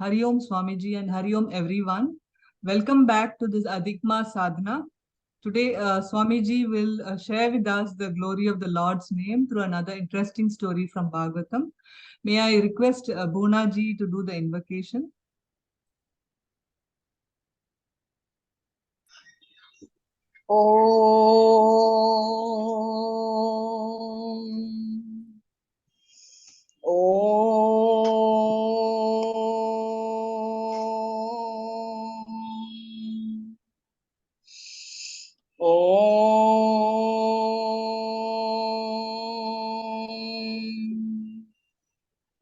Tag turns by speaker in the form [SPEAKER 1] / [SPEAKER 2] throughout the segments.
[SPEAKER 1] Hari Om Swamiji and Hari Om everyone. Welcome back to this Adhikma sadhana. Today, Swamiji will share with us the glory of the Lord's name through another interesting story from Bhagavatam. May I request Bhuna ji to do the invocation?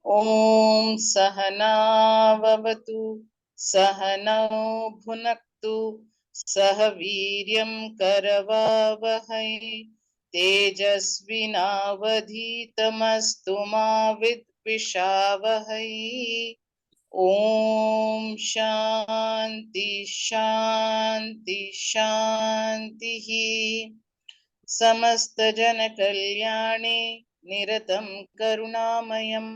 [SPEAKER 2] Om Sahana Vavatu Sahanau Bhunaktu Sahaviryam Karavavahai Tejasvinavadhitamastu ma vidvishavahai. Om Shanti Shanti Shanti Samasta Jana Kalyane Niratam Karunamayam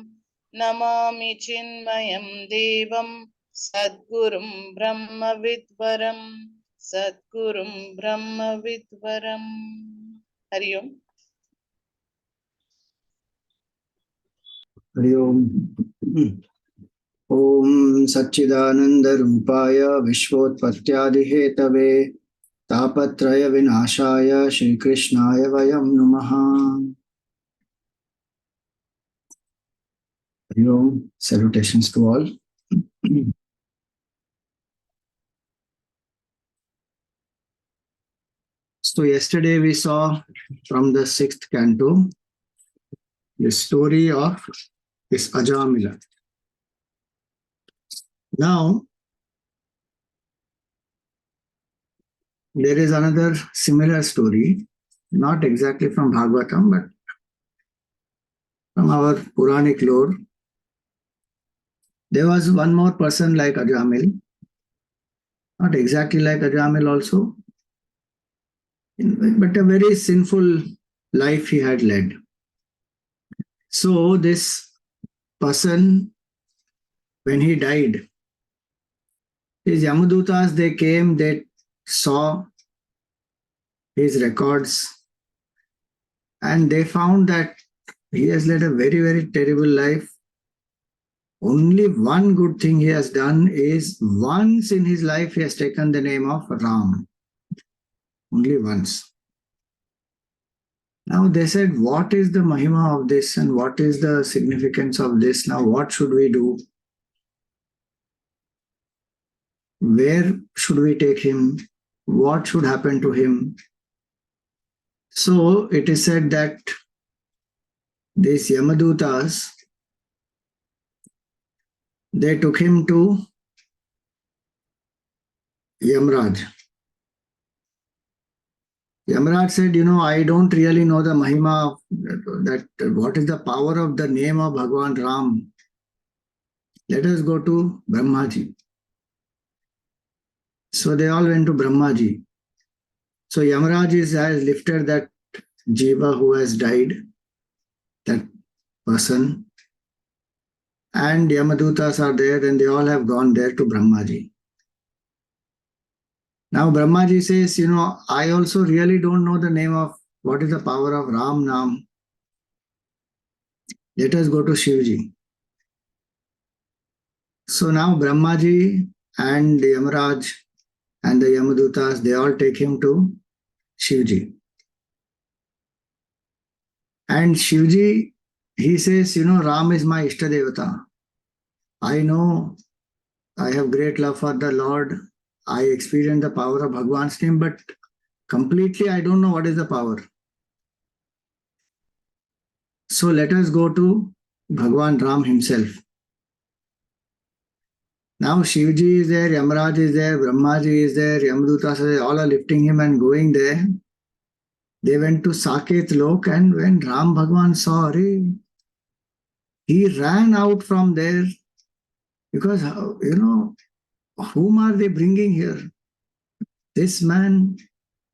[SPEAKER 2] Namami Chinmayam Devam Sadgurum Brahma Vidvaram Sadgurum Brahma Vidvaram. Hari Om.
[SPEAKER 3] Hari Om. Om Satchidananda Rupaya Vishwotpatyadi Hetave Tapatraya Vinashaya Shri Krishnaya Vayam Namaha. Hari Om. Salutations to all. So yesterday we saw from the 6th canto the story of this Ajamila. Now there is another similar story, not exactly from Bhagavatam, but from our Puranic lore. There was one more person like Ajamil, not exactly like Ajamil also, but a very sinful life he had led. So this person, when he died, his Yamadutas, they came, they saw his records, and they found that he has led a very, very terrible life. Only one good thing he has done is once in his life he has taken the name of Ram. Only once. Now they said, what is the mahima of this and what is the significance of this? Now what should we do? Where should we take him? What should happen to him? So it is said that these Yamadutas, they took him to Yamaraj. Yamaraj said, I don't really know the mahima of that, what is the power of the name of Bhagwan Ram. Let us go to Brahmaji. So they all went to Brahmaji. So Yamaraj has lifted that jiva who has died, that person, and Yamadutas are there, and they all have gone there to Brahmaji. Now Brahmaji says, I also really don't know the name of what is the power of Ram Nam. Let us go to Shivji. So now Brahmaji and Yamaraj and the Yamadutas, they all take him to Shivji. And Shivji, he says, Ram is my Ishtadevata. I know I have great love for the Lord. I experience the power of Bhagwan's name, but completely I don't know what is the power. So let us go to Bhagwan Ram himself. Now Shivji is there, Yamaraj is there, Brahmaji is there, Yamadutas are there, all are lifting him and going there. They went to Saket Lok, and when Ram Bhagwan saw, he ran out from there because, whom are they bringing here? This man,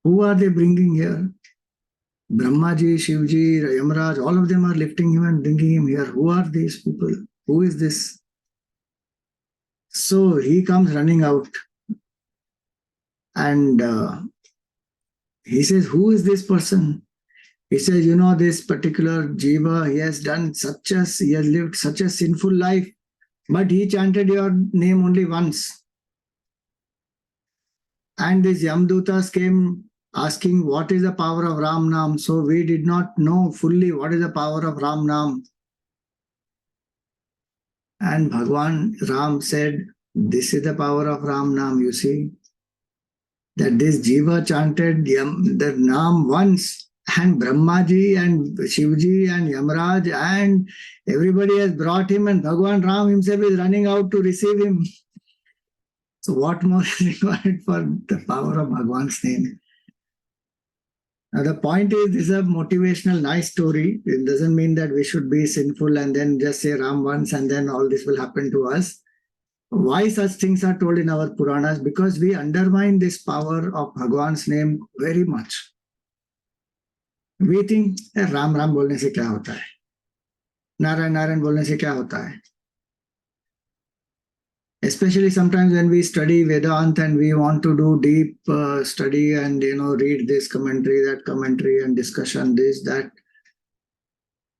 [SPEAKER 3] who are they bringing here? Brahmaji, Shivji, Yamaraj, all of them are lifting him and bringing him here. Who are these people? Who is this? So he comes running out and he says, who is this person? He says, this particular Jiva, he has lived such a sinful life, but he chanted your name only once. And these Yamdutas came asking, what is the power of Ram Nam? So we did not know fully what is the power of Ram Nam. And Bhagwan Ram said, this is the power of Ram Nam, you see. That this Jiva chanted the Nam once, and Brahmaji and Shivji and Yamaraj and everybody has brought him, and Bhagwan Ram himself is running out to receive him. So what more is required for the power of Bhagwan's name? Now the point is, this is a motivational, nice story. It doesn't mean that we should be sinful and then just say Ram once and then all this will happen to us. Why such things are told in our Puranas? Because we undermine this power of Bhagwan's name very much. We think, Ram Ram bolne se kya hota hai? Narayan Narayan bolne se kya hota hai? Especially sometimes when we study Vedanta and we want to do deep study and read this commentary, that commentary, and discussion this, that,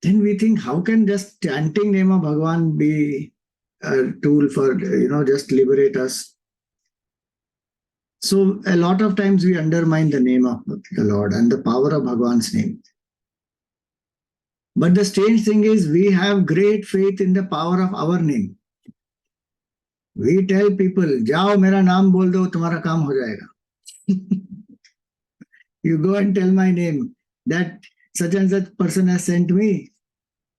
[SPEAKER 3] then we think, how can just chanting name of Bhagwan be a tool for just liberate us? So a lot of times we undermine the name of the Lord and the power of Bhagwan's name. But the strange thing is, we have great faith in the power of our name. We tell people, jao mera naam bol do, tumhara kaam ho jayega. You go and tell my name, that such and such person has sent me,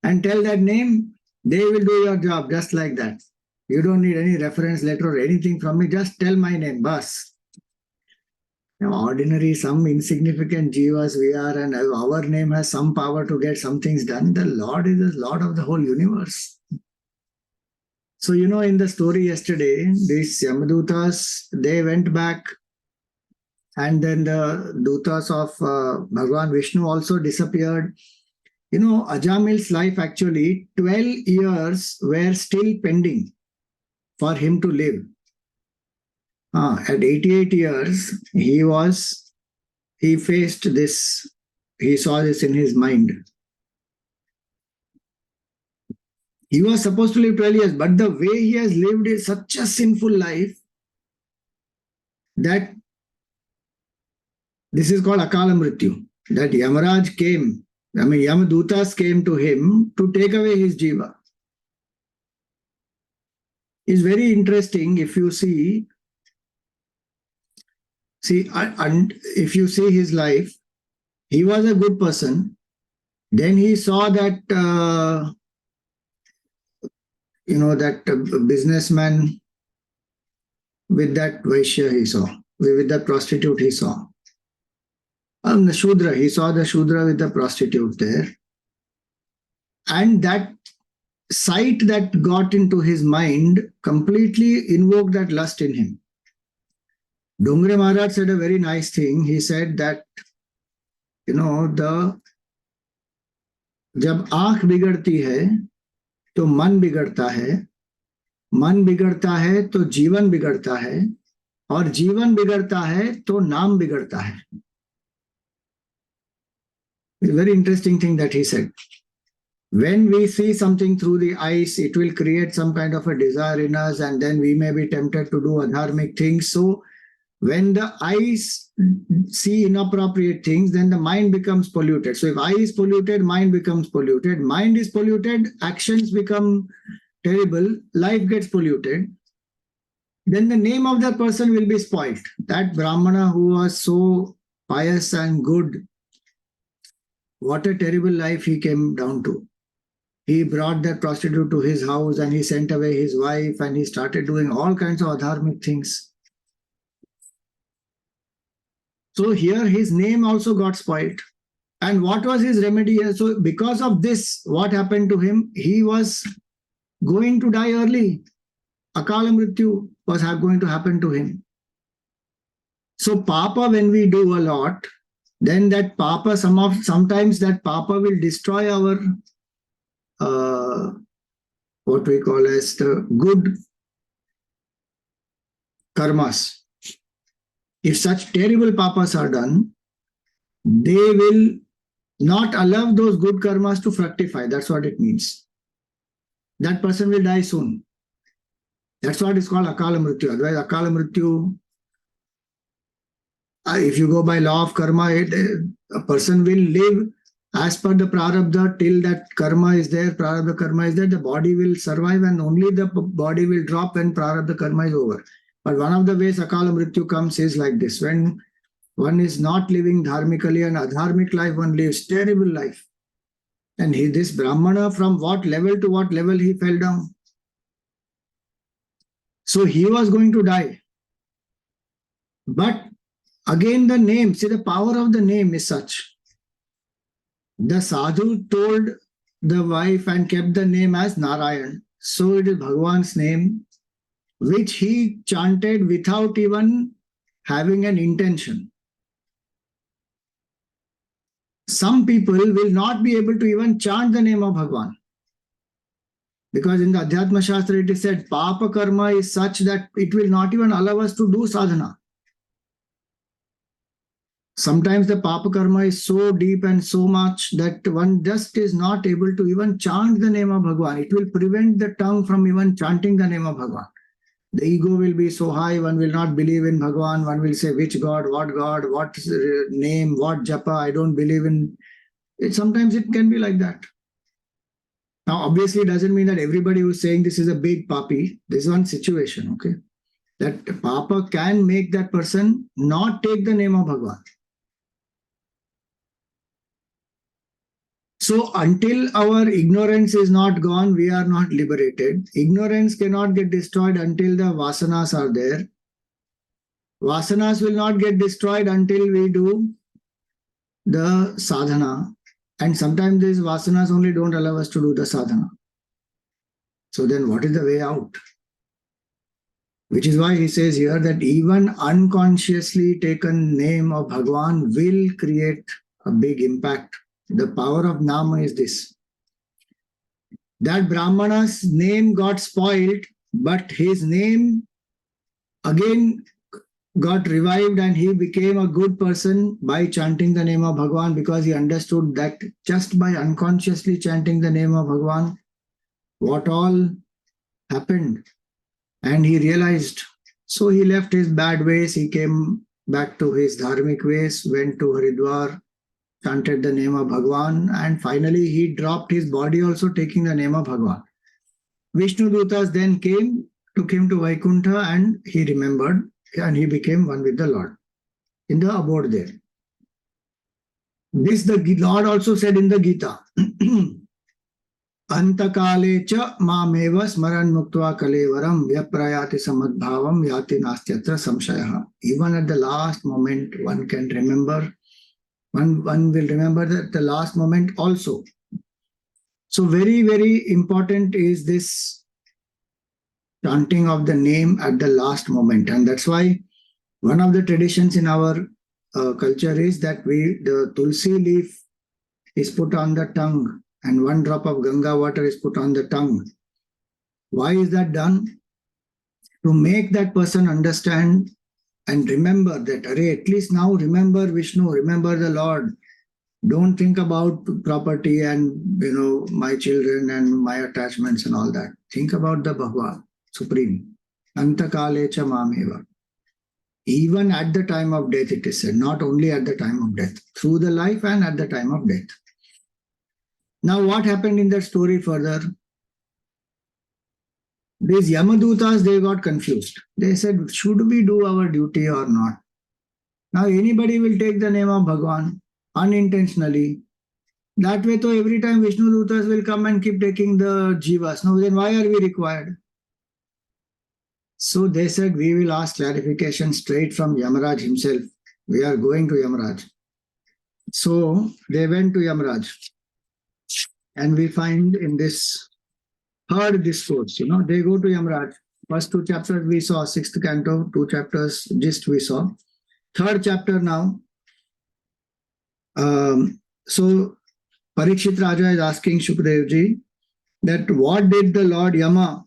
[SPEAKER 3] and tell that name, they will do your job just like that. You don't need any reference letter or anything from me, just tell my name, bas. Now, ordinary, some insignificant jivas we are, and our name has some power to get some things done. The Lord is the Lord of the whole universe. So, in the story yesterday, these Yamadutas, they went back, and then the dutas of Bhagavan Vishnu also disappeared. Ajamil's life, actually, 12 years were still pending for him to live. At 88 years, he faced this, he saw this in his mind. He was supposed to live 12 years, but the way he has lived is such a sinful life that this is called Akala Mrityu. That Yamaraj came, Yamadutas came to him to take away his jiva. It's very interesting if you see, and if you see his life, he was a good person. Then he saw that that businessman with that Vaishya he saw, with that prostitute he saw. The Shudra, he saw the Shudra with the prostitute there. And that sight that got into his mind completely invoked that lust in him. Dongre Maharaj said a very nice thing. He said that, जब आंख बिगड़ती है तो मन बिगड़ता है, मन बिगड़ता है तो जीवन बिगड़ता है, और जीवन बिगड़ता है तो नाम बिगड़ता है. It's a very interesting thing that he said. When we see something through the eyes, it will create some kind of a desire in us, and then we may be tempted to do adharmic things. So when the eyes see inappropriate things, then the mind becomes polluted. So if eye is polluted, mind becomes polluted. Mind is polluted, actions become terrible, life gets polluted. then the name of that person will be spoilt. That Brahmana who was so pious and good, what a terrible life he came down to. He brought that prostitute to his house and he sent away his wife and he started doing all kinds of adharmic things. So here his name also got spoiled. And what was his remedy? So because of this, what happened to him? He was going to die early. Akala Mrityu was going to happen to him. So Papa, when we do a lot, then that Papa, sometimes that Papa will destroy our what we call as the good karmas. If such terrible papas are done, they will not allow those good karmas to fructify. That's what it means. That person will die soon. That's what is called Akala Mrityu. Otherwise, Akala Mrityu, if you go by law of karma, a person will live as per the prarabdha till that karma is there, prarabdha karma is there, the body will survive and only the body will drop when prarabdha karma is over. But one of the ways Akala Mrityu comes is like this. When one is not living dharmically and adharmic life, one lives terrible life. And this Brahmana, from what level to what level he fell down. So he was going to die. But again the name, see the power of the name is such. The sadhu told the wife and kept the name as Narayan. So it is Bhagavan's name, which he chanted without even having an intention. Some people will not be able to even chant the name of Bhagavan. Because in the Adhyatma Shastra it is said, Papa karma is such that it will not even allow us to do sadhana. Sometimes the Papa karma is so deep and so much that one just is not able to even chant the name of Bhagavan. It will prevent the tongue from even chanting the name of Bhagavan. The ego will be so high, one will not believe in Bhagavan, one will say which God, what name, what japa, I don't believe in. Sometimes it can be like that. Now, obviously, it doesn't mean that everybody who is saying this is a big papi. This is one situation, okay? That Papa can make that person not take the name of Bhagavan. So until our ignorance is not gone, we are not liberated. Ignorance cannot get destroyed until the vasanas are there. Vasanas will not get destroyed until we do the sadhana. And sometimes these vasanas only don't allow us to do the sadhana. So then what is the way out? Which is why he says here that even unconsciously taken name of Bhagavan will create a big impact. The power of Nama is this. That Brahmana's name got spoiled, but his name again got revived and he became a good person by chanting the name of Bhagavan, because he understood that just by unconsciously chanting the name of Bhagavan, what all happened. And he realized. So he left his bad ways, he came back to his dharmic ways, went to Haridwar, chanted the name of Bhagwan, and finally he dropped his body also taking the name of Bhagwan. Vishnu dutas then came, took him to Vaikuntha, and he remembered and he became one with the Lord in the abode there. This the Lord also said in the Gita. Antakale cha mameva smaran muktva kalevaram vyaprayati samadbhavam yati nastyatra samshayaha. Even at the last moment one can remember. One will remember that the last moment also. So very, very important is this chanting of the name at the last moment. And that's why one of the traditions in our culture is that the tulsi leaf is put on the tongue and one drop of Ganga water is put on the tongue. Why is that done? To make that person understand and remember that, at least now remember Vishnu, remember the Lord. Don't think about property and, my children and my attachments and all that. Think about the Bhagavan, Supreme. Antakale cha mameva. Even at the time of death, it is said, not only at the time of death, through the life and at the time of death. Now, what happened in that story further? These Yamadutas, they got confused. They said, should we do our duty or not? Now anybody will take the name of Bhagwan unintentionally. That way, though, every time Vishnu Dutas will come and keep taking the jivas. Now then why are we required? So they said, we will ask clarification straight from Yamaraj himself. We are going to Yamaraj. So they went to Yamaraj. And we find in this third discourse, they go to Yamaraj. First 2 chapters we saw, 6th canto, 2 chapters just we saw. Third chapter now. So Parikshit Raja is asking Shukadevji that what did the Lord Yama,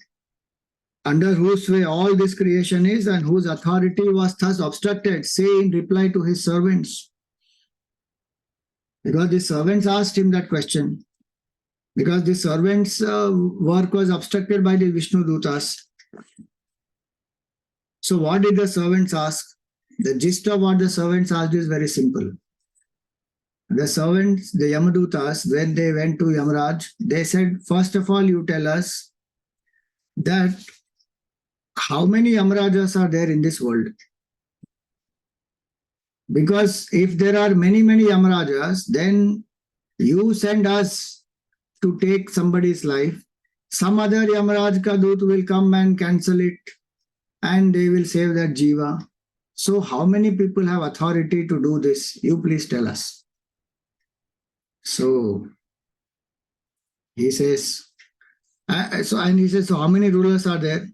[SPEAKER 3] under whose sway all this creation is and whose authority was thus obstructed, say in reply to his servants? Because the servants asked him that question. Because the servants' work was obstructed by the Vishnu Dutas. So what did the servants ask? The gist of what the servants asked is very simple. The servants, the Yamadutas, when they went to Yamaraj, they said, first of all, you tell us that how many Yamarajas are there in this world? Because if there are many, many Yamarajas, then you send us to take somebody's life. Some other Yamaraj ka Dut will come and cancel it and they will save that jiva. So how many people have authority to do this? You please tell us. So he says, so how many rulers are there?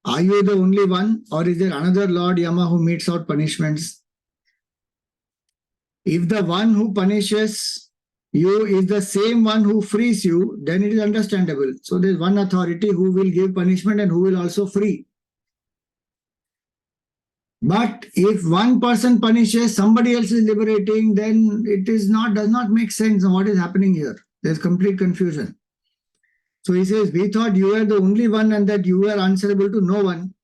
[SPEAKER 3] Are you the only one, or is there another Lord Yama who metes out punishments? If the one who punishes you is the same one who frees you, then it is understandable. So there is one authority who will give punishment and who will also free. But if one person punishes, somebody else is liberating, then it does not make sense of what is happening here. There's complete confusion. So he says, we thought you were the only one and that you were answerable to no one.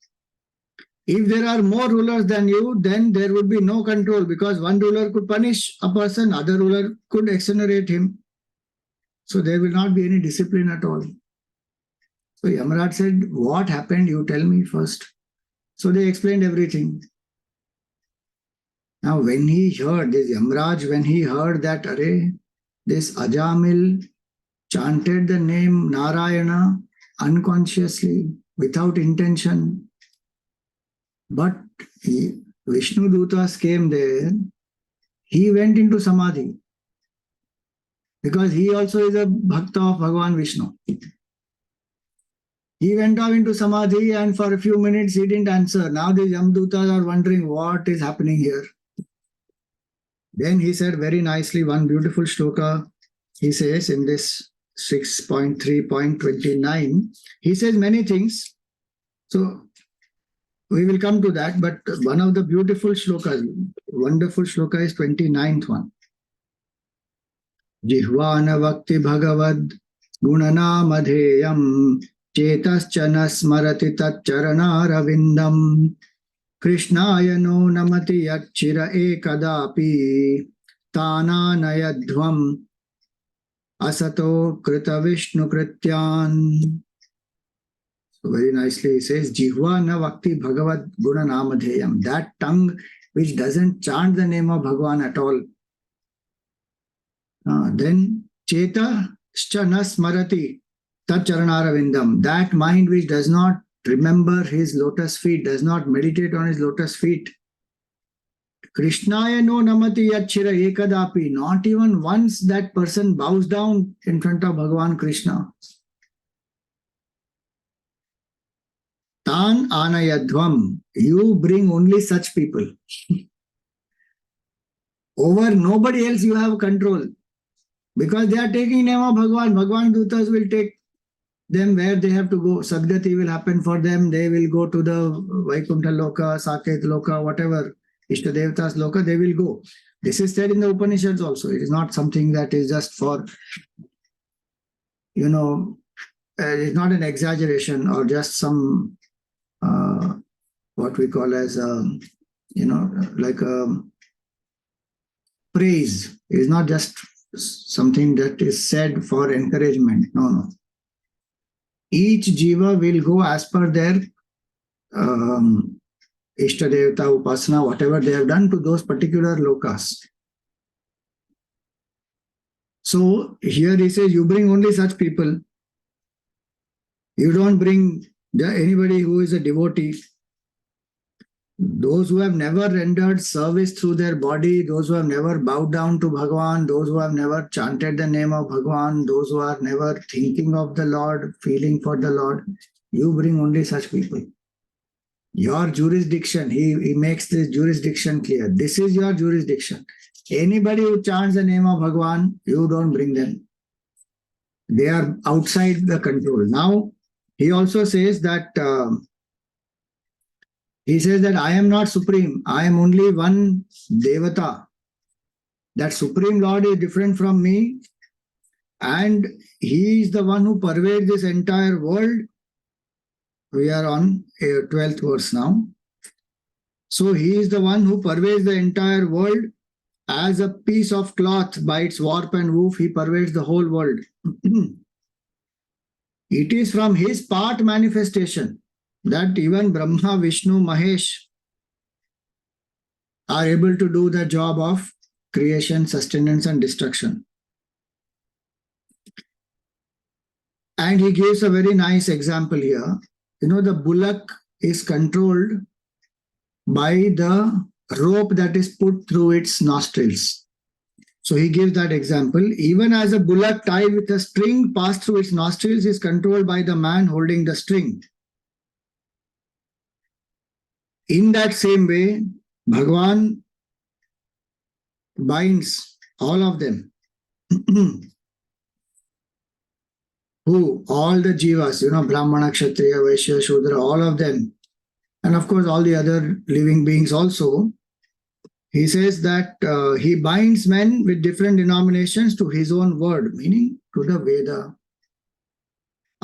[SPEAKER 3] If there are more rulers than you, then there would be no control, because one ruler could punish a person, other ruler could exonerate him. So there will not be any discipline at all. So Yamaraj said, what happened? You tell me first. So they explained everything. Now when he heard, this Yamaraj, when he heard that, this Ajamil chanted the name Narayana unconsciously, without intention, but Vishnu Dutas came there, he went into Samadhi, because he also is a Bhakta of Bhagavan Vishnu. He went off into Samadhi and for a few minutes he didn't answer. Now the Yamadutas are wondering what is happening here. Then he said very nicely, one beautiful shloka, he says in this 6.3.29, he says many things. So we will come to that, but one of the beautiful shlokas, wonderful shloka is 29th one. Jihvana Vakti Bhagavad Gunanamadheyam Chetaschana Smarati Tacharana Ravindam Krishnaya no Namati Yachira Ekadapi Tananayadhvam Asato Krita Vishnu Krityan. So very nicely he says, Jihva na Vakti Bhagavad Guna Namadheyam. That tongue which doesn't chant the name of Bhagwan at all. Then Cheta Shchana Smarati Tacharanaravindam. That mind which does not remember his lotus feet, does not meditate on his lotus feet. Krishnaya no namati yachira ekadapi. Not even once that person bows down in front of Bhagavan Krishna. Tan anayadhvam. You bring only such people. Over nobody else you have control. Because they are taking name of Bhagwan. Bhagwan Dutas will take them where they have to go. Sadgati will happen for them. They will go to the Vaikuntha Loka, Saket Loka, whatever, Ishtadevatas Loka, they will go. This is said in the Upanishads also. It is not something that is just for, it's not an exaggeration or just some, what we call as, like a praise. It is not just something that is said for encouragement. No. each jiva will go as per their Ishta Devata, Upasana, whatever they have done to those particular lokas. So here he says, you bring only such people. You don't bring anybody who is a devotee. Those who have never rendered service through their body, those who have never bowed down to Bhagavan, those who have never chanted the name of Bhagavan, those who are never thinking of the Lord, feeling for the Lord, you bring only such people. Your jurisdiction, he makes this jurisdiction clear. This is your jurisdiction. Anybody who chants the name of Bhagavan, you don't bring them. They are outside the control. Now, he also says that I am not supreme. I am only one devata. That supreme Lord is different from me, and he is the one who pervades this entire world. We are on 12th verse now. So he is the one who pervades the entire world. As a piece of cloth by its warp and woof, he pervades the whole world. It is from his part manifestation that even Brahma, Vishnu, Mahesh are able to do the job of creation, sustenance, and destruction. And he gives a very nice example here. You know, the bullock is controlled by the rope that is put through its nostrils. So he gives that example. Even as a bullock tied with a string passed through its nostrils is controlled by the man holding the string. In that same way, Bhagavan binds all of them. Who? All the jivas, Brahmana, Kshatriya, Vaishya, Shudra, all of them. And of course, all the other living beings also. He says that he binds men with different denominations to his own word, meaning to the Veda.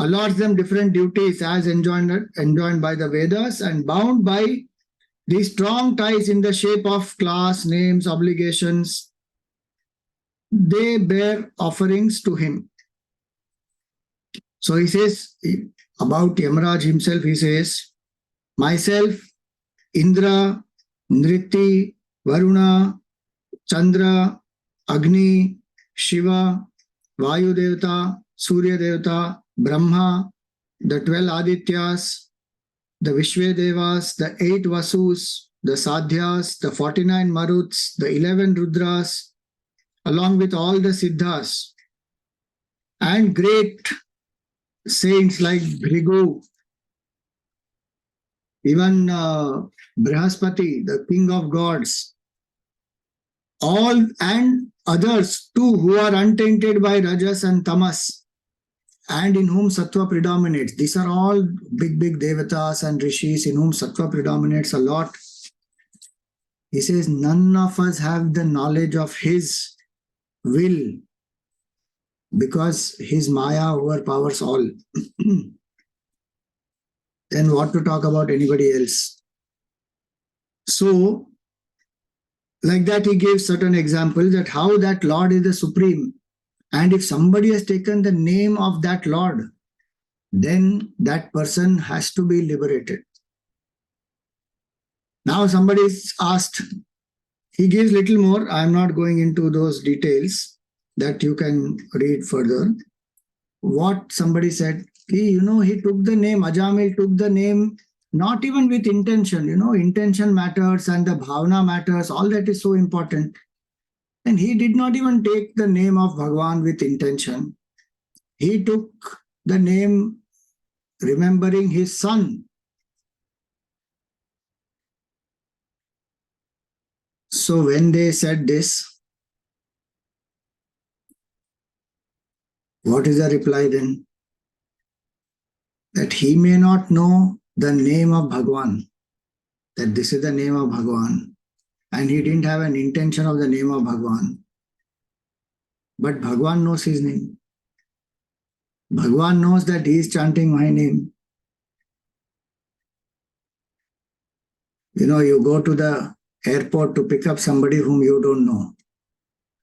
[SPEAKER 3] Allots them different duties as enjoined by the Vedas and bound by these strong ties in the shape of class, names, obligations. They bear offerings to him. So he says about Yamaraj himself, he says, myself, Indra, Nriti, Varuna, Chandra, Agni, Shiva, Vayu Devata, Surya Devata, Brahma, the 12 Adityas, the Vishwe Devas, the 8 Vasus, the Sadhyas, the 49 Maruts, the 11 Rudras, along with all the Siddhas, and great saints like Bhrigu, even Brihaspati, the king of gods, all and others too who are untainted by Rajas and Tamas and in whom Sattva predominates. These are all big devatas and rishis in whom Sattva predominates a lot. He says none of us have the knowledge of his will because his Maya overpowers all. Then what to talk about anybody else? So, like that, he gives certain examples that how that Lord is the supreme. And if somebody has taken the name of that Lord, then that person has to be liberated. Now somebody is asked, he gives little more. I am not going into those details that you can read further. What somebody said, he took the name, Ajamila took the name, not even with intention, intention matters and the bhavana matters, all that is so important. And he did not even take the name of Bhagwan with intention. He took the name remembering his son. So when they said this, what is the reply then? That he may not know the name of Bhagwan, that this is the name of Bhagwan, and he didn't have an intention of the name of Bhagwan. But Bhagwan knows his name. Bhagwan knows that he is chanting my name. You go to the airport to pick up somebody whom you don't know.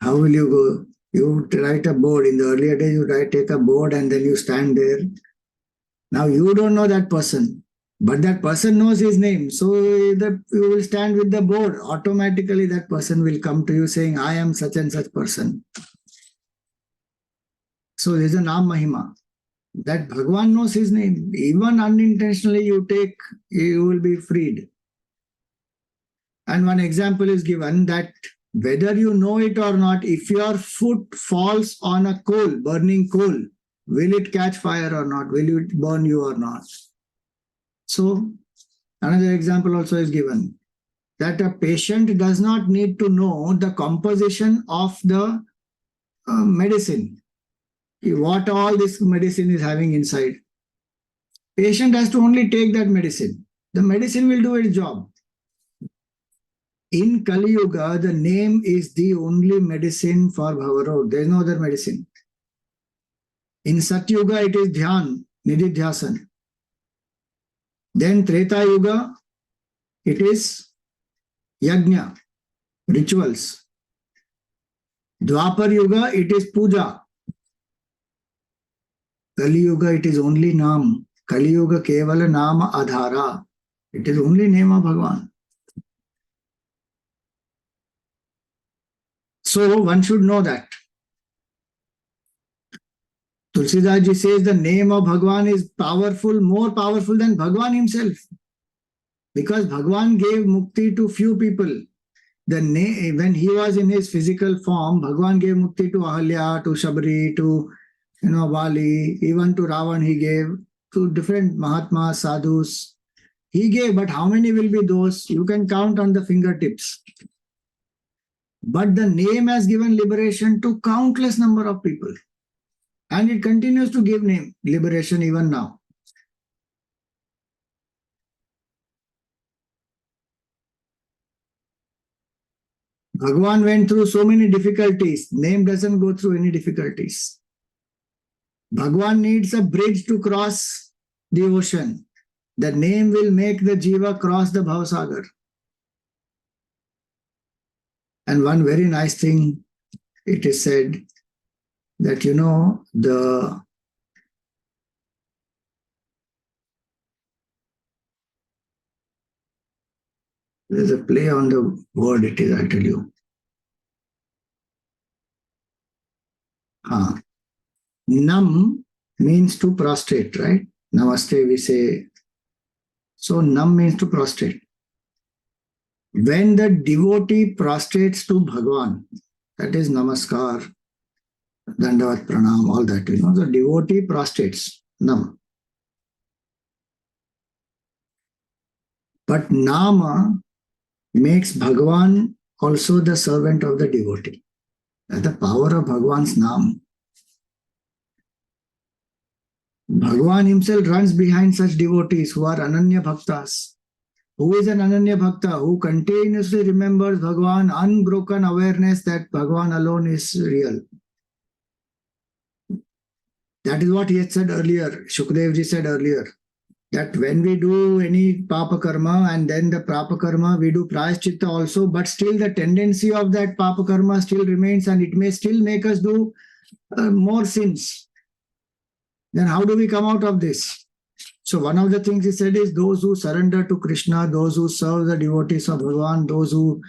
[SPEAKER 3] How will you go? You write a board. In the earlier days, you take a board and then you stand there. Now you don't know that person, but that person knows his name. So that you will stand with the board. Automatically that person will come to you saying, I am such and such person. So there is a Naam Mahima. That Bhagwan knows his name. Even unintentionally you take, you will be freed. And one example is given that whether you know it or not, if your foot falls on a coal, burning coal, will it catch fire or not? Will it burn you or not? So another example also is given that a patient does not need to know the composition of the medicine, what all this medicine is having inside. Patient has to only take that medicine. The medicine will do its job. In Kali Yuga, the name is the only medicine for Bhavarod. There is no other medicine. In Sat Yuga, it is Dhyan, Nididhyasan. Then Treta Yuga, it is Yajna, rituals. Dwapar Yuga, it is Puja. Kali Yuga, it is only Naam. Kali Yuga Kevala Nama Adhara. It is only name of Bhagavan. So one should know that. Tulsidas ji says the name of Bhagavan is powerful, more powerful than Bhagavan himself. Because Bhagavan gave mukti to few people. When he was in his physical form, Bhagavan gave mukti to Ahalya, to Shabri, to Vali, even to Ravan he gave, to different Mahatmas, sadhus. He gave, but how many will be those? You can count on the fingertips. But the name has given liberation to countless number of people. And it continues to give liberation even now. Bhagavan went through so many difficulties. Name doesn't go through any difficulties. Bhagavan needs a bridge to cross the ocean. The name will make the jiva cross the Bhavasagar. And one very nice thing, it is said that, there's a play on the word, it is, I tell you. Nam means to prostrate, right? Namaste, we say. So Nam means to prostrate. When the devotee prostrates to Bhagavan, that is Namaskar, Dandavat Pranam, all that, the devotee prostrates, Nam. But Nama makes Bhagavan also the servant of the devotee. That's the power of Bhagavan's Nam. Bhagavan himself runs behind such devotees who are Ananya Bhaktas. Who is an Ananya Bhakta? Who continuously remembers Bhagavan, unbroken awareness that Bhagavan alone is real. That is what he had said earlier, Shukdev ji said earlier, that when we do any Papa Karma and then the Papa Karma, we do Prayaschitta also, but still the tendency of that Papa Karma still remains and it may still make us do more sins. Then how do we come out of this? So one of the things he said is those who surrender to Krishna, those who serve the devotees of Bhagavan, those who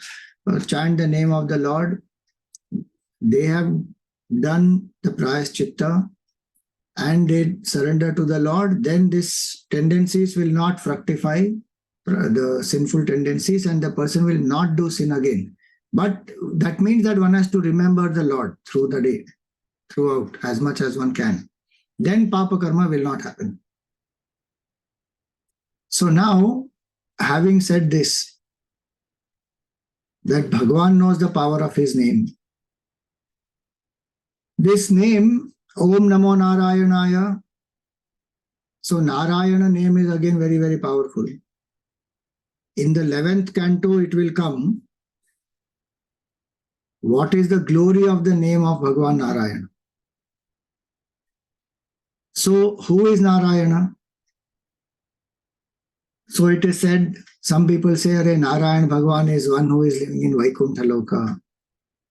[SPEAKER 3] chant the name of the Lord, they have done the Prayaschitta and they surrender to the Lord, then these tendencies will not fructify, the sinful tendencies, and the person will not do sin again. But that means that one has to remember the Lord through the day, throughout, as much as one can. Then Papa Karma will not happen. So now, having said this, that Bhagavan knows the power of his name. This name, Om Namo Narayanaya. So Narayana name is again very, very powerful. In the 11th canto, it will come. What is the glory of the name of Bhagavan Narayana? So who is Narayana? So it is said, some people say, Narayan Bhagavan is one who is living in Vaikuntha Loka.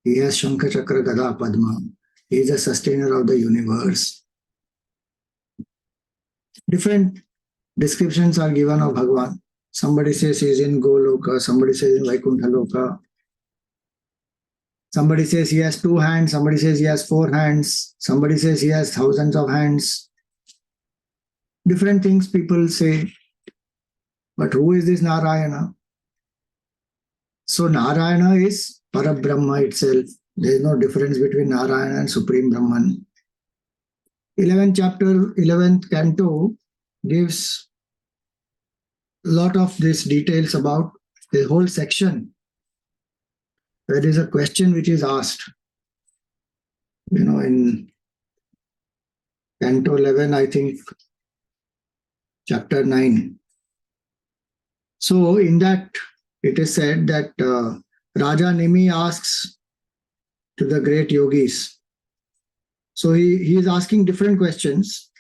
[SPEAKER 3] He has Shankha Chakra Gada Padma. He is the sustainer of the universe. Different descriptions are given of Bhagavan. Somebody says he is in Goloka, somebody says in Vaikuntha Loka. Somebody says he has 2 hands, somebody says he has 4 hands, somebody says he has thousands of hands. Different things people say. But who is this Narayana? So Narayana is Parabrahma itself. There is no difference between Narayana and Supreme Brahman. 11th chapter, 11th canto gives a lot of these details about the whole section. There is a question which is asked. In canto 11, I think, chapter 9. So in that, it is said that Raja Nimi asks to the great yogis. So he is asking different questions.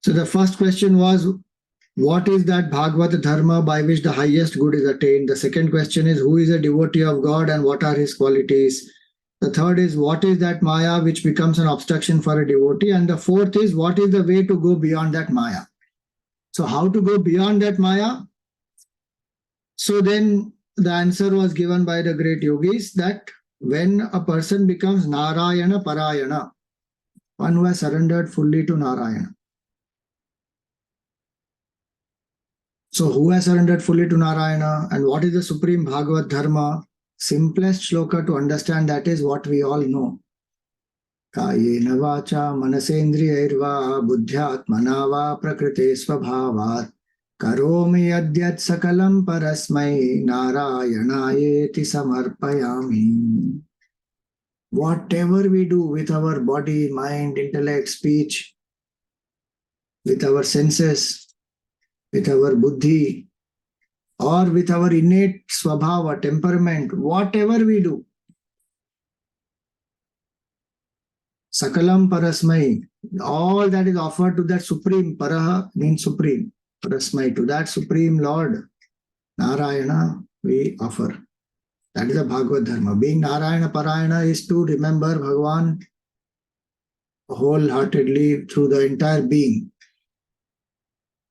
[SPEAKER 3] So the first question was, what is that Bhagavata Dharma by which the highest good is attained? The second question is, who is a devotee of God and what are his qualities? The third is, what is that Maya which becomes an obstruction for a devotee? And the fourth is, what is the way to go beyond that Maya? So how to go beyond that Maya? So then the answer was given by the great yogis that when a person becomes Narayana Parayana, one who has surrendered fully to Narayana. So who has surrendered fully to Narayana and what is the supreme Bhagavad Dharma? Simplest shloka to understand that is what we all know. Kayena vacha manasendriyairva buddhyatmana va prakrite svabhavat karomi yadyat sakalam parasmai narayanayeti samarpayami. Whatever we do with our body, mind, intellect, speech, with our senses, with our buddhi, or with our innate swabhava, temperament, whatever we do, sakalam parasmai, all that is offered to that supreme, paraha means supreme, parasmai, to that supreme Lord, Narayana, we offer. That is the Bhagavad Dharma. Being Narayana Parayana is to remember Bhagavan wholeheartedly through the entire being.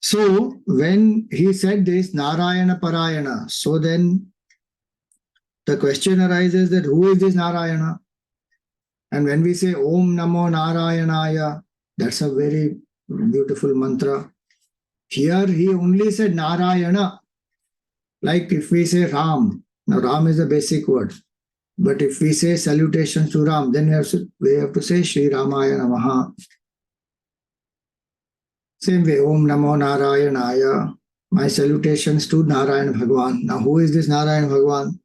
[SPEAKER 3] So when he said this, Narayana Parayana, so then the question arises that who is this Narayana? And when we say Om Namo Narayanaya, that's a very beautiful mantra. Here he only said Narayana. Like if we say Ram, now Ram is a basic word. But if we say salutations to Ram, then we have to say Shri Ramaya Namaha. Same way, Om Namo Narayanaya. My salutations to Narayana Bhagwan. Now who is this Narayana Bhagwan?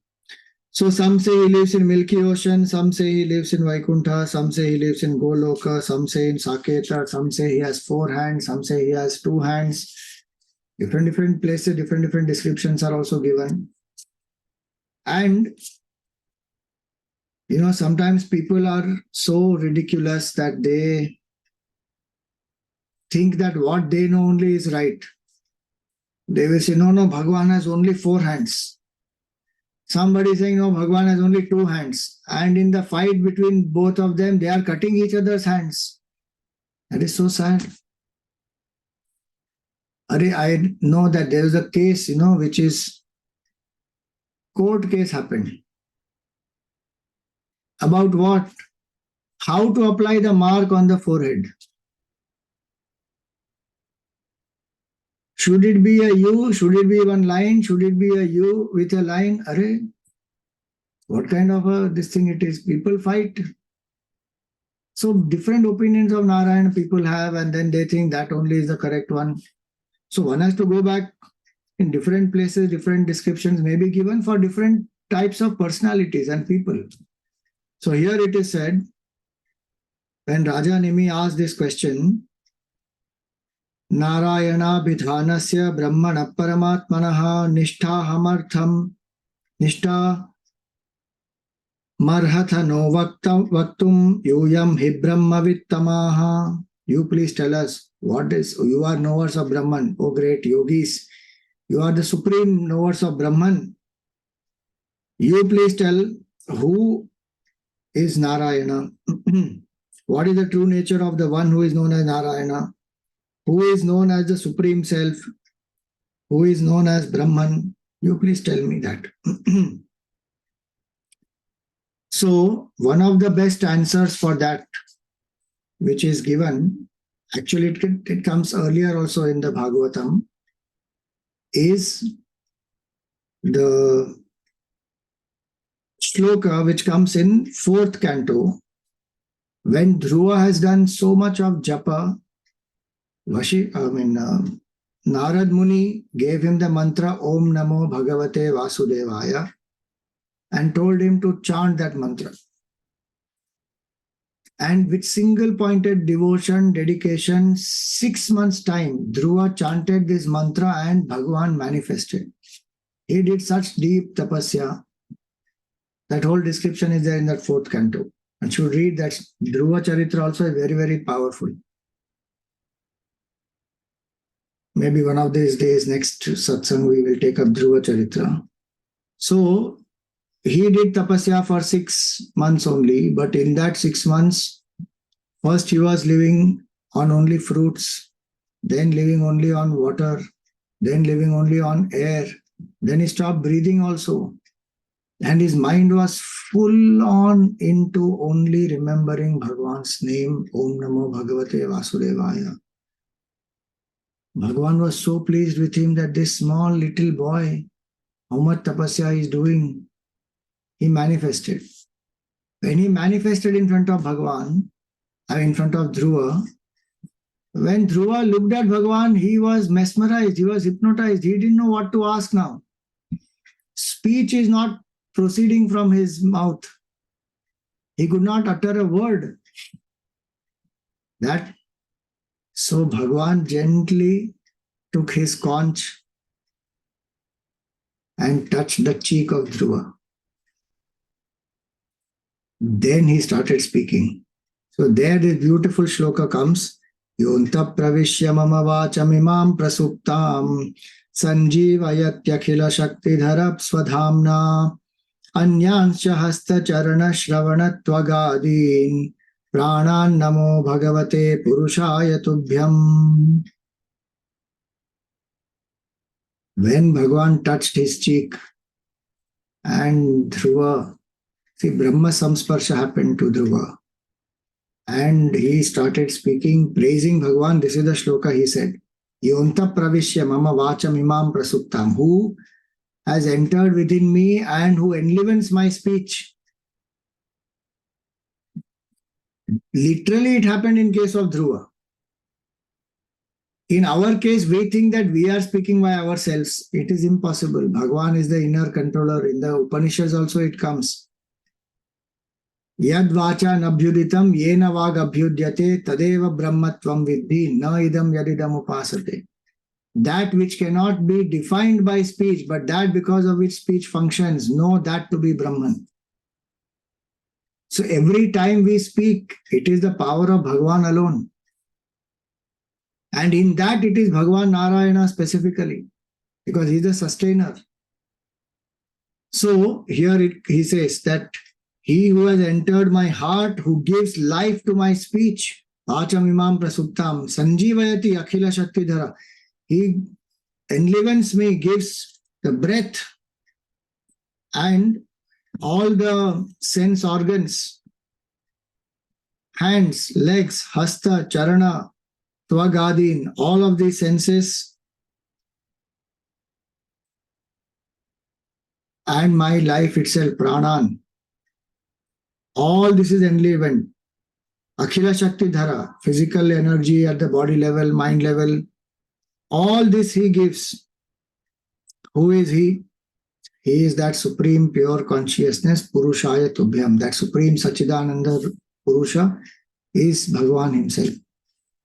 [SPEAKER 3] So some say he lives in Milky Ocean, some say he lives in Vaikuntha, some say he lives in Goloka, some say in Saketa, some say he has 4 hands, some say he has 2 hands. Different places, different descriptions are also given. And sometimes people are so ridiculous that they think that what they know only is right. They will say, no, Bhagwan has only 4 hands. Somebody saying, no, Bhagwan has only 2 hands. And in the fight between both of them, they are cutting each other's hands. That is so sad. I know that there is a case, which is court case happened. About what? How to apply the mark on the forehead. Should it be a U? Should it be one line? Should it be a U with a line? What kind of this thing it is? People fight. So different opinions of Narayana people have, and then they think that only is the correct one. So one has to go back in different places, different descriptions may be given for different types of personalities and people. So here it is said, when Raja Nimi asked this question, Narayana Bidhanasya Brahmana Paramatmanaha Nishtha Hamartham Nishtha Marhatha no Vaktum Yuyam Hi Brahma Vittamaha. You please tell us, you are knowers of Brahman, O great yogis. You are the supreme knowers of Brahman. You please tell who is Narayana. What is the true nature of the one who is known as Narayana, who is known as the Supreme Self, who is known as Brahman? You please tell me that. So, one of the best answers for that, which is given, actually it comes earlier also in the Bhagavatam, is the shloka which comes in 4th canto, when Dhruva has done so much of japa. Narad Muni gave him the mantra Om Namo Bhagavate Vasudevaya and told him to chant that mantra. And with single pointed devotion, dedication, 6 months' time, Dhruva chanted this mantra and Bhagavan manifested. He did such deep tapasya. That whole description is there in that 4th canto. And should read that. Dhruva Charitra also is very, very powerful. Maybe one of these days, next satsang, we will take up Dhruva Charitra. So, he did tapasya for 6 months only, but in that 6 months, first he was living on only fruits, then living only on water, then living only on air, then he stopped breathing also. And his mind was full on into only remembering Bhagwan's name, Om Namo Bhagavate Vasudevaya. Bhagwan was so pleased with him that this small little boy, how much tapasya he is doing, he manifested. When he manifested in front of Bhagwan, in front of Dhruva, when Dhruva looked at Bhagwan, he was mesmerized, he was hypnotized, he didn't know what to ask now. Speech is not proceeding from his mouth. He could not utter a word. So Bhagwan gently took his conch and touched the cheek of Dhruva. Then he started speaking. So there this beautiful shloka comes. Yonta pravishya mama vachamimam prasuptam sanjeevayatyakila shaktidharap swadhamna anyanscha hasta charana shravana tvagadin pranan namo bhagavate purushaya tubhyam. When Bhagwan touched his cheek and Dhruva, see, Brahma Samsparsha happened to Dhruva. And he started speaking, praising Bhagwan. This is the shloka he said. Yonta pravishya mama vacham imam prasuptam. Who has entered within me and who enlivens my speech. Literally it happened in case of Dhruva. In our case, we think that we are speaking by ourselves. It is impossible. Bhagwan is the inner controller. In the Upanishads also it comes. Yad vacha nabhyuditam yena vag abhyudyate tadeva brahmatvam vidhi na idam yadidam upasate. That which cannot be defined by speech, but that because of which speech functions, know that to be Brahman. So every time we speak, it is the power of Bhagwan alone. And in that it is Bhagwan Narayana specifically, because he is the sustainer. So here he says that he who has entered my heart, who gives life to my speech, Vacham imam prasuptam, sanjeevayati akhila shaktidhara. He enlivens me, gives the breath and all the sense organs, hands, legs, hasta, charana, tvagadin, all of these senses, and my life itself, pranan. All this is enlivened. Akhila Shakti Dhara, physical energy at the body level, mind level, all this he gives. Who is he? He is that supreme pure consciousness, Purushaya Tubhyam. That supreme Sachidananda Purusha is Bhagavan himself.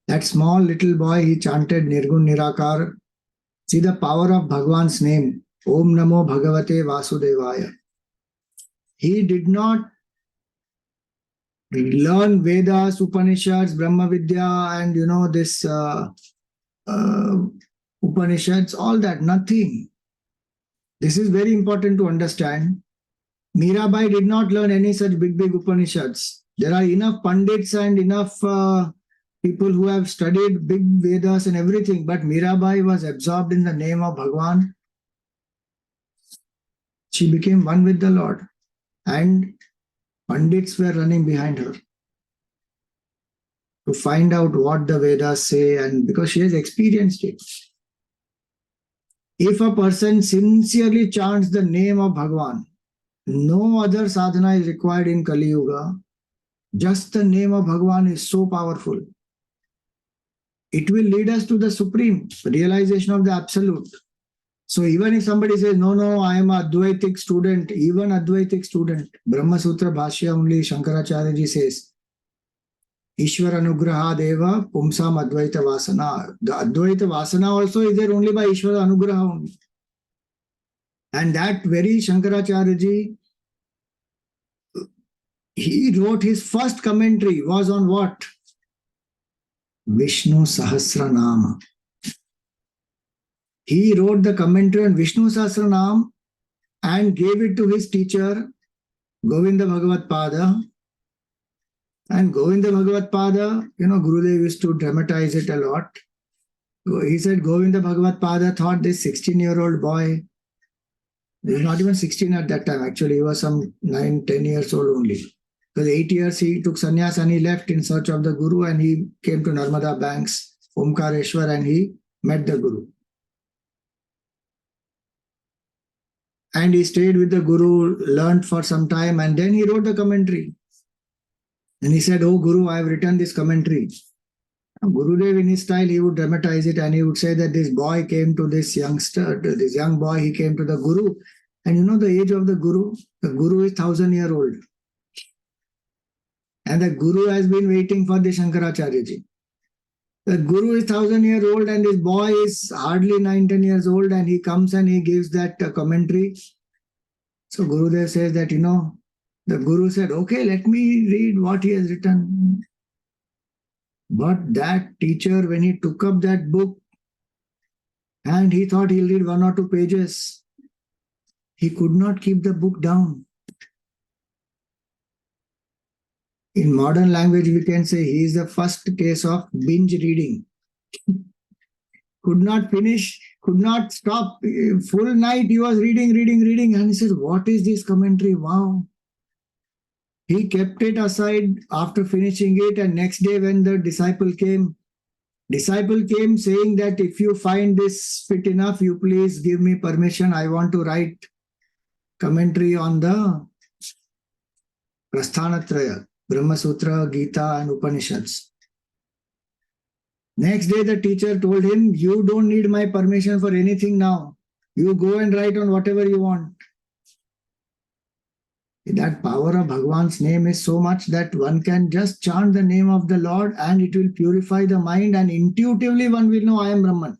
[SPEAKER 3] That small little boy, he chanted Nirgun Nirakar. See the power of Bhagavan's name. Om Namo Bhagavate Vasudevaya. He did not learn Vedas, Upanishads, Brahma Vidya, and this Upanishads, all that, nothing. This is very important to understand. Mirabai did not learn any such big Upanishads. There are enough Pandits and enough people who have studied big Vedas and everything, but Mirabai was absorbed in the name of Bhagwan. She became one with the Lord, and Pandits were running behind her to find out what the Vedas say, and because she has experienced it. If a person sincerely chants the name of Bhagwan, no other sadhana is required in Kali Yuga. Just the name of Bhagwan is so powerful. It will lead us to the supreme realization of the absolute. So even if somebody says, no, I am a Advaitic student, even Advaitic student, Brahma Sutra Bhashya only Shankaracharya ji says, Ishwar Anugraha Deva Pumsam Advaita Vasana. The Advaita Vasana also is there only by Ishwar Anugraha only. And that very Shankaracharya ji, he wrote his first commentary was on what? Vishnu Sahasranama. He wrote the commentary on Vishnu Sahasranam and gave it to his teacher, Govinda Bhagavat Pada. And Govinda Bhagavat Pada, Gurudev used to dramatize it a lot. He said Govinda Bhagavat Pada thought this 16-year-old boy, he was not even 16 at that time, actually, he was some 9-10 years old only. Because 8 years he took sannyas and he left in search of the Guru, and he came to Narmada banks, Omkareshwar, and he met the Guru. And he stayed with the Guru, learned for some time, and then he wrote the commentary. And he said, "Oh Guru, I have written this commentary." Gurudev in his style, he would dramatize it, and he would say that this boy came to this youngster, this young boy, he came to the Guru. And you know the age of the Guru? The Guru is 1,000-year-old. And the Guru has been waiting for the Shankaracharya ji. The Guru is 1,000-year-old and this boy is hardly 9-10 years old, and he comes and he gives that commentary. So Gurudev says that, the Guru said, okay, let me read what he has written. But that teacher, when he took up that book and he thought he'll read 1 or 2 pages, he could not keep the book down. In modern language, we can say he is the first case of binge reading. Could not finish, could not stop. Full night he was reading. And he said, what is this commentary? Wow. He kept it aside after finishing it. And next day when the disciple came saying that if you find this fit enough, you please give me permission. I want to write commentary on the Prasthanatraya. Brahma Sutra, Gita, and Upanishads. Next day, the teacher told him, you don't need my permission for anything now. You go and write on whatever you want. That power of Bhagwan's name is so much that one can just chant the name of the Lord and it will purify the mind, and intuitively one will know I am Brahman.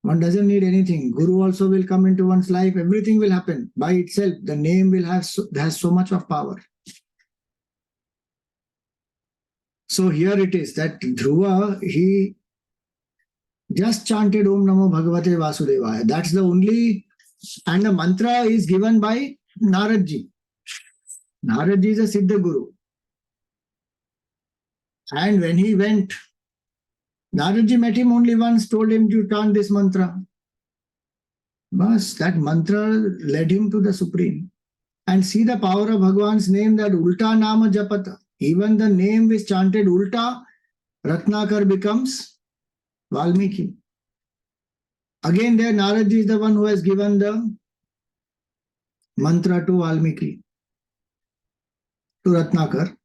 [SPEAKER 3] One doesn't need anything. Guru also will come into one's life. Everything will happen by itself. The name has so much of power. So here it is that Dhruva, he just chanted Om Namo Bhagavate Vasudevaya. That's the only, and the mantra is given by Naradji. Naradji is a Siddha Guru. And when he went, Naradji met him only once, told him to chant this mantra. But that mantra led him to the Supreme. And see the power of Bhagwan's name, that Ulta Nama Japata. Even the name is chanted Ulta, Ratnakar becomes Valmiki. Again there Naradji is the one who has given the mantra to Valmiki, to Ratnakar.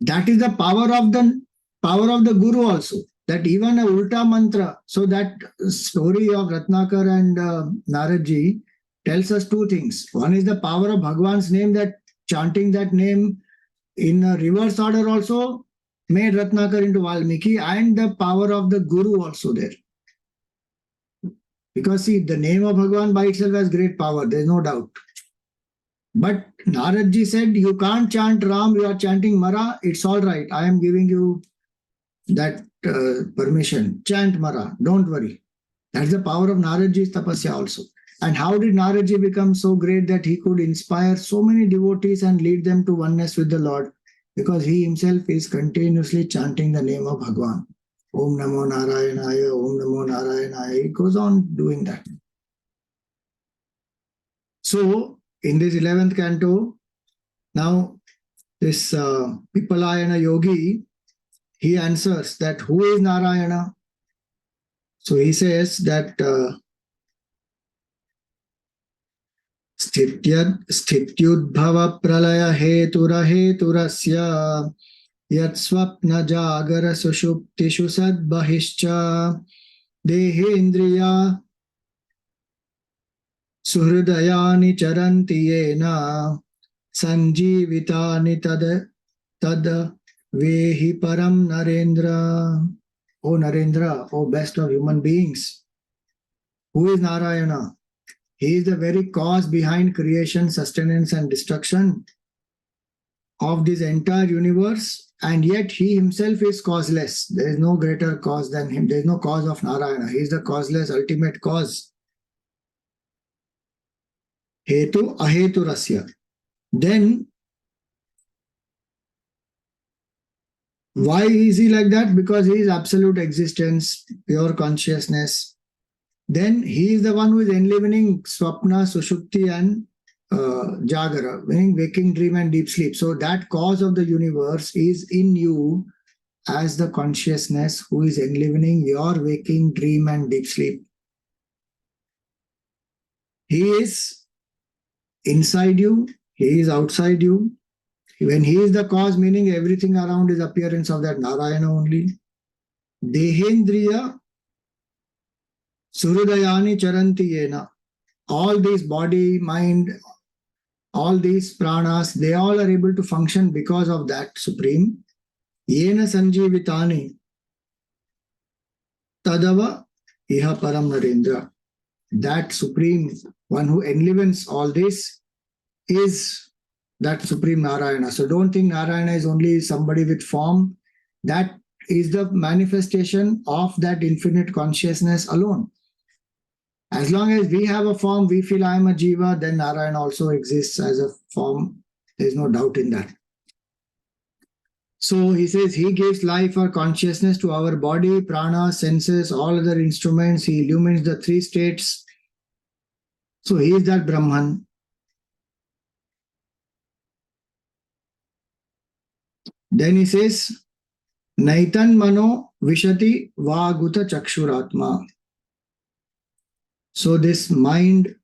[SPEAKER 3] That is the power of the Guru also. That even a Ulta mantra, so that story of Ratnakar and Naradji tells us 2 things. One is the power of Bhagwan's name, that chanting that name in a reverse order also made Ratnakar into Valmiki, and the power of the Guru also there. Because see, the name of Bhagwan by itself has great power, there is no doubt. But Naradji said, you can't chant Ram, you are chanting Mara, it's all right. I am giving you that permission. Chant Mara, don't worry. That's the power of Naradji's tapasya also. And how did Naraji become so great that he could inspire so many devotees and lead them to oneness with the Lord? Because he himself is continuously chanting the name of Bhagwan. Om Namo Narayanaya, Om Namo Narayanaya. He goes on doing that. So, in this 11th canto, now this Pipalayana yogi, he answers that who is Narayana? So he says that Sthityudbhava pralaya hetura heturasya yat swapna jagara sushuptishu sadbahischa dehendriya suhridayani charanti yena sanjivitani tad vehi param Narendra. O Narendra, O best of human beings, who is Narayana? He is the very cause behind creation, sustenance, and destruction of this entire universe, and yet he himself is causeless. There is no greater cause than him. There is no cause of Narayana. He is the causeless, ultimate cause. Hetu ahetu rasya. Then, why is he like that? Because he is absolute existence, pure consciousness. Then he is the one who is enlivening Swapna, Sushupti, and Jagara, meaning waking, dream, and deep sleep. So that cause of the universe is in you as the consciousness who is enlivening your waking, dream, and deep sleep. He is inside you, he is outside you. When he is the cause, meaning everything around is appearance of that Narayana only. Dehendriya Surudayani Charanti Yena. All these body, mind, all these pranas, they all are able to function because of that Supreme. Yena Sanjivitani Tadava Iha Param Narendra. That Supreme one who enlivens all this is that Supreme Narayana. So don't think Narayana is only somebody with form. That is the manifestation of that infinite consciousness alone. As long as we have a form, we feel I am a jiva, then Narayana also exists as a form. There is no doubt in that. So he says he gives life or consciousness to our body, prana, senses, all other instruments. He illumines the three states. So he is that Brahman. Then he says, Naitan mano vishati vaguta chakshuratma. So this mind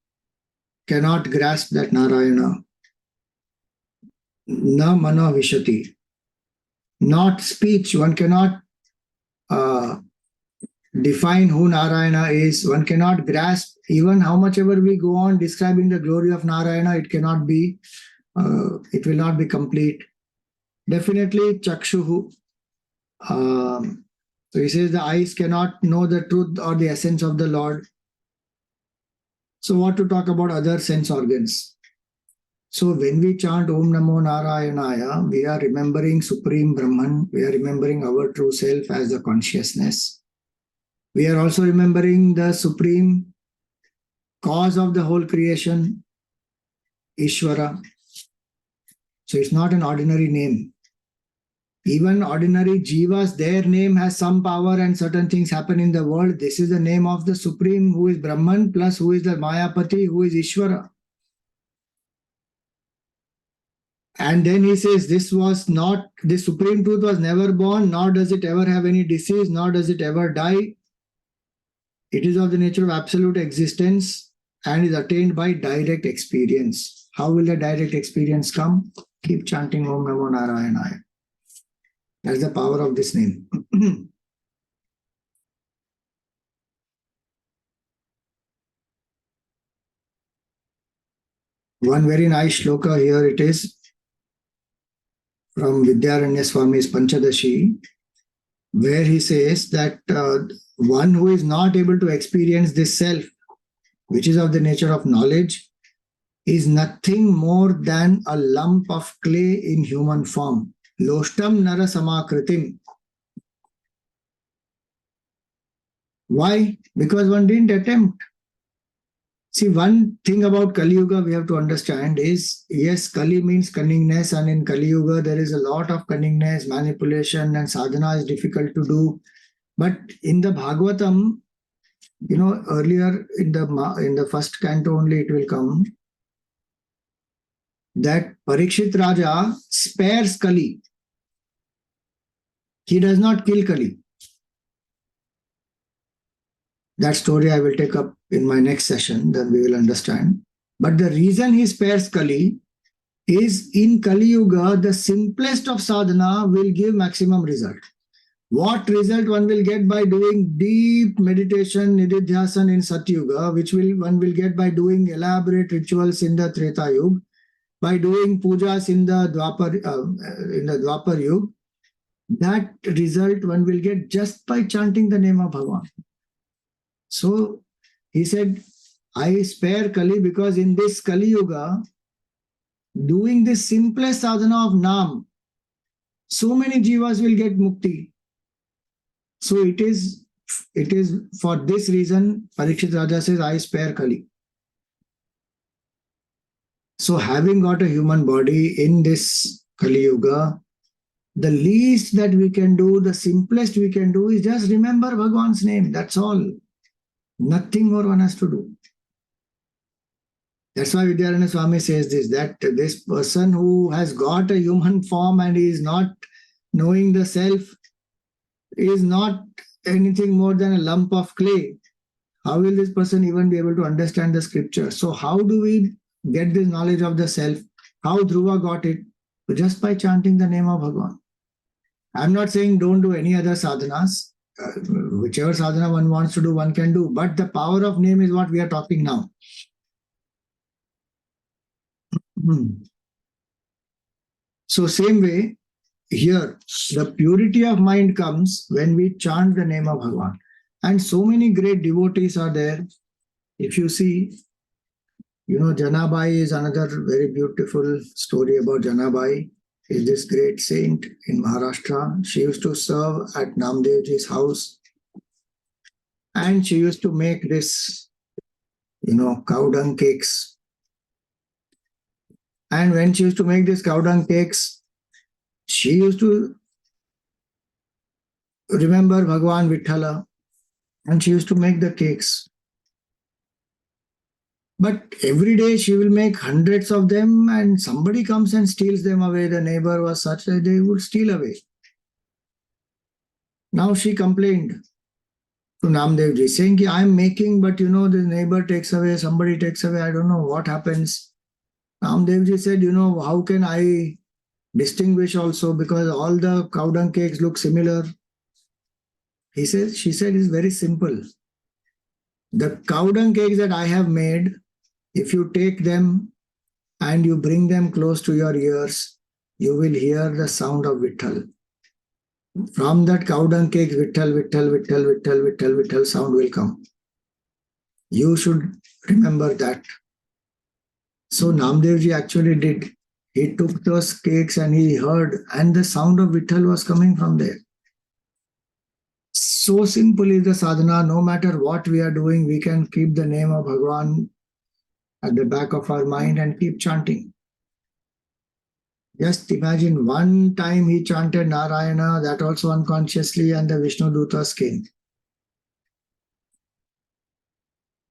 [SPEAKER 3] cannot grasp that Narayana. Na mano vishati. Not speech. One cannot define who Narayana is. One cannot grasp. Even how much ever we go on describing the glory of Narayana, it cannot be, it will not be complete. Definitely Chakshuhu. So he says the eyes cannot know the truth or the essence of the Lord. So what to talk about other sense organs? So when we chant Om Namo Narayanaya, we are remembering Supreme Brahman. We are remembering our true self as the consciousness. We are also remembering the Supreme cause of the whole creation, Ishvara. So it's not an ordinary name. Even ordinary jivas, their name has some power and certain things happen in the world. This is the name of the Supreme who is Brahman plus who is the Mayapati, who is Ishvara. And then he says this Supreme Truth was never born, nor does it ever have any disease, nor does it ever die. It is of the nature of absolute existence and is attained by direct experience. How will the direct experience come? Keep chanting Om Namo Narayanaya. That's the power of this name. One very nice shloka here it is from Vidyaranya Swami's Panchadashi, where he says that one who is not able to experience this self, which is of the nature of knowledge, is nothing more than a lump of clay in human form. Loshtam nara samakritim. Why? Because one didn't attempt. See, one thing about Kali Yuga we have to understand is, yes, Kali means cunningness, and in Kali Yuga there is a lot of cunningness, manipulation, and sadhana is difficult to do. But in the Bhagavatam, earlier in the first canto only it will come that Parikshit Raja spares Kali. He does not kill Kali. That story I will take up in my next session, then we will understand. But the reason he spares Kali is in Kali Yuga, the simplest of sadhana will give maximum result. What result one will get by doing deep meditation, nididhyasan in Satyuga, which one will get by doing elaborate rituals in the Treta Yuga, by doing pujas in the Dwapar Yuga, that result one will get just by chanting the name of Bhagavan. So he said, I spare Kali because in this Kali Yuga, doing this simplest sadhana of Nam, so many jivas will get mukti. So it is for this reason, Parikshit Raja says, I spare Kali. So having got a human body in this Kali Yuga, the least that we can do, the simplest we can do is just remember Bhagwan's name. That's all. Nothing more one has to do. That's why Vidyaranya Swami says this, that this person who has got a human form and is not knowing the self is not anything more than a lump of clay. How will this person even be able to understand the scripture? So how do we get this knowledge of the self? How Dhruva got it? Just by chanting the name of Bhagavan. I'm not saying don't do any other sadhanas. Whichever sadhana one wants to do, one can do. But the power of name is what we are talking now. So same way, here, the purity of mind comes when we chant the name of Bhagavan. And so many great devotees are there. If you see, Janabai is another very beautiful story about Janabai. Is this great saint in Maharashtra. She used to serve at Namdevji's house. And she used to make this, cow dung cakes. And when she used to make these cow dung cakes, she used to remember Bhagwan Vithala, and she used to make the cakes. But every day she will make hundreds of them, and somebody comes and steals them away. The neighbor was such that they would steal away. Now she complained to Namdevji, saying, I'm making, but the neighbor takes away, somebody takes away, I don't know what happens. Namdevji said, how can I distinguish also, because all the cow dung cakes look similar. She said, it's very simple. The cow dung cakes that I have made, if you take them and you bring them close to your ears, you will hear the sound of Vitthal. From that cow dung cake, Vitthal, Vitthal, Vitthal, Vitthal, Vitthal, Vitthal sound will come. You should remember that. So Namdevji actually did. He took those cakes and he heard, and the sound of Vitthal was coming from there. So simple is the sadhana. No matter what we are doing, we can keep the name of Bhagwan at the back of our mind and keep chanting. Just imagine one time he chanted Narayana, that also unconsciously, and the Vishnu dutas came.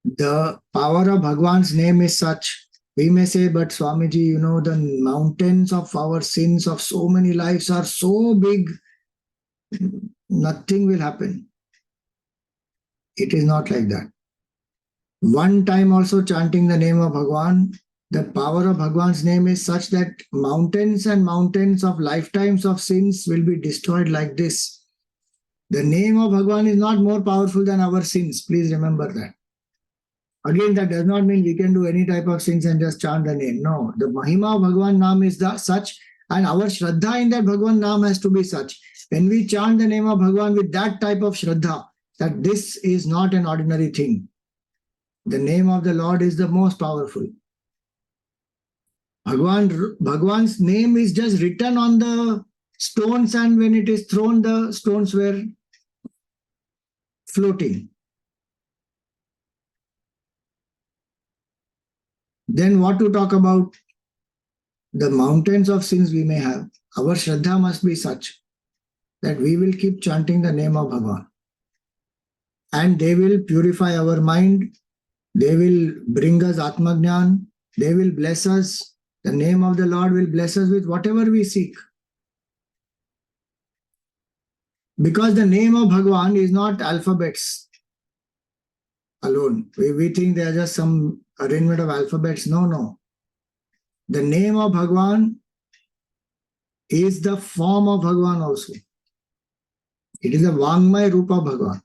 [SPEAKER 3] The power of Bhagwan's name is such. We may say, but Swamiji, the mountains of our sins of so many lives are so big, nothing will happen. It is not like that. One time also chanting the name of Bhagwan, the power of Bhagwan's name is such that mountains and mountains of lifetimes of sins will be destroyed like this. The name of Bhagwan is not more powerful than our sins. Please remember that. Again, that does not mean we can do any type of sins and just chant the name. No, the Mahima of Bhagwan Naam is such, and our Shraddha in that Bhagwan Naam has to be such. When we chant the name of Bhagwan with that type of Shraddha, that this is not an ordinary thing. The name of the Lord is the most powerful. Bhagwan's name is just written on the stones, and when it is thrown, the stones were floating. then what to talk about the mountains of sins we may have? Our Shraddha must be such that we will keep chanting the name of Bhagavan. And they will purify our mind. They will bring us Atmajnan. They will bless us. The name of the Lord will bless us with whatever we seek. Because the name of Bhagavan is not alphabets alone. We think they are just some arrangement of alphabets. No. The name of Bhagavan is the form of Bhagavan also. It is the Vangmay Rupa Bhagavan.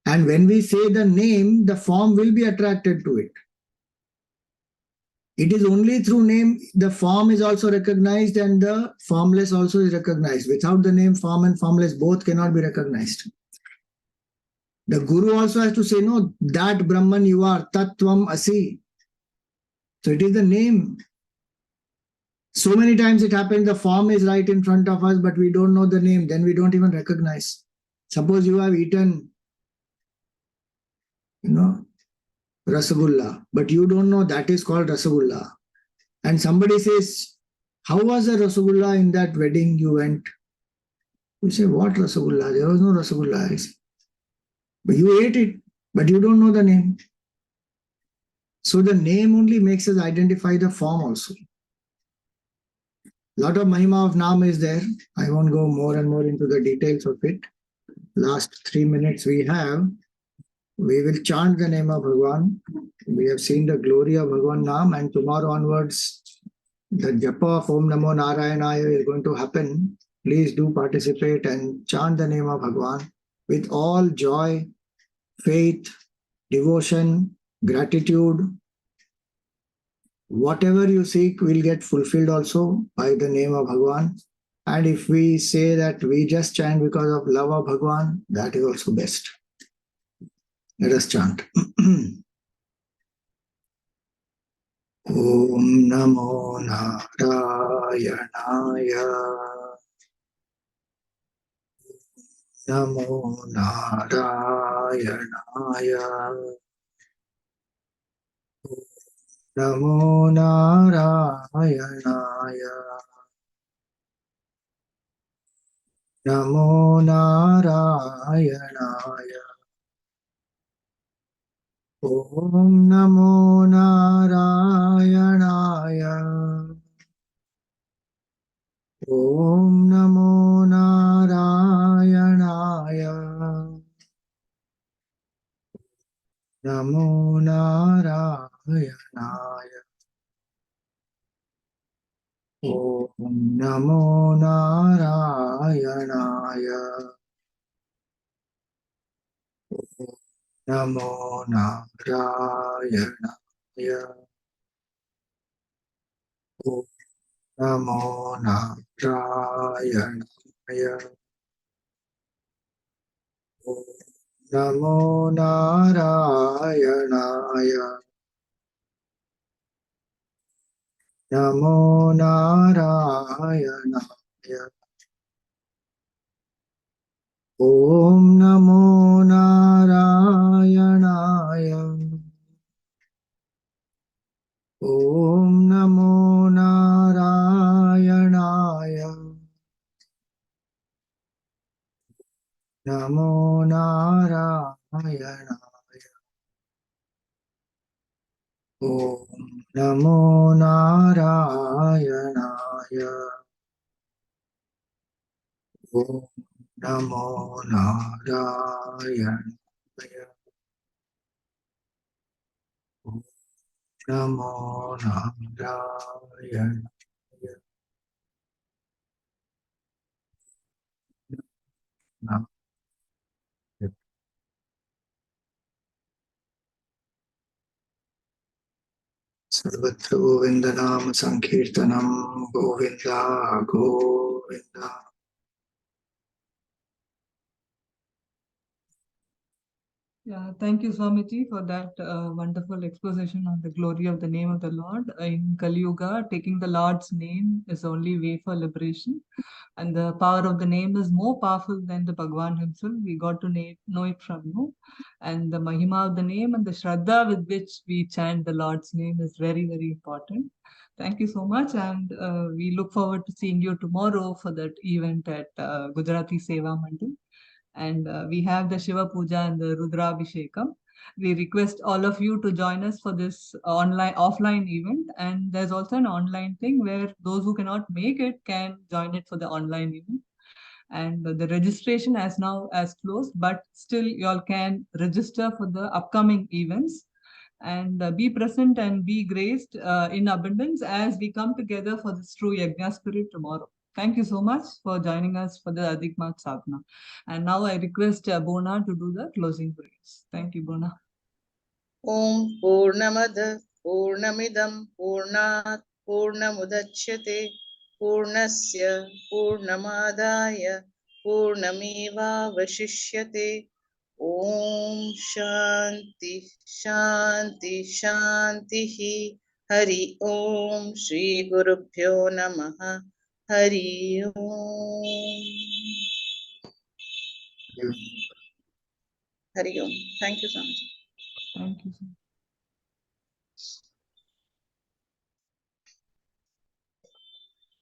[SPEAKER 3] And when we say the name, the form will be attracted to it. It is only through name, the form is also recognized and the formless also is recognized. Without the name, form and formless both cannot be recognized. The Guru also has to say, no, that Brahman you are, Tattvam Asi. So it is the name. So many times it happens, the form is right in front of us, but we don't know the name, then we don't even recognize. Suppose you have eaten, Rasagulla, but you don't know that is called Rasagulla. And somebody says, how was the Rasagulla in that wedding you went? You say, what Rasagulla? There was no Rasagulla. But you ate it, but you don't know the name. So the name only makes us identify the form also. Lot of Mahima of Naam is there. I won't go more and more into the details of it. Last 3 minutes we have. We will chant the name of Bhagavan. We have seen the glory of Bhagavan Naam, and tomorrow onwards, the japa of Om Namo Narayanaya is going to happen. Please do participate and chant the name of Bhagavan with all joy, faith, devotion, gratitude. Whatever you seek will get fulfilled also by the name of Bhagavan. And if we say that we just chant because of love of Bhagavan, that is also best. Let us chant. Om Namo Narayanaya. Namo Narayanaya. Namo Narayanaya. Namo Narayanaya. Om Namo Narayanaya. Om Namo Narayanaya. Namo Narayanaya. Om Namo Narayanaya. Namo Narayanaya. Om Namo Narayanaya. Om Namo Narayanaya. Namo Narayanaya. Om Namo Narayanaya. Om Namo Narayanaya. Namo Narayanaya. Om Namo Narayanaya. Om Namo Narayanaya. Om Namo Narayanaya. Sarvatra Govinda Nam Sankirtanam Govinda Govinda.
[SPEAKER 1] Yeah, thank you, Swamiji, for that wonderful exposition on the glory of the name of the Lord. In Kali Yuga, taking the Lord's name is the only way for liberation. And the power of the name is more powerful than the Bhagwan himself. We got to know it from you. And the Mahima of the name and the Shraddha with which we chant the Lord's name is very, very important. Thank you so much. And we look forward to seeing you tomorrow for that event at Gujarati Seva Mandal. And we have the Shiva Puja and the Rudra Abhishekam. We request all of you to join us for this offline event. And there's also an online thing where those who cannot make it can join it for the online event. And the registration has now as closed, but still y'all can register for the upcoming events and be present and be graced in abundance as we come together for this true Yajna spirit tomorrow. Thank you so much for joining us for the Adhik Maas Sadhana. And now I request Bona to do the closing prayers. Thank you, Bona.
[SPEAKER 2] Om Purnamada Purnamidam Purnat Purnamudachyate Purnasya Purnamadaya Purnameva Vashishyate. Om Shanti Shanti Shanti Hari Om Shri Gurubhyo Namaha Hari Om Hari Om. Thank you so much.
[SPEAKER 1] Thank you so much.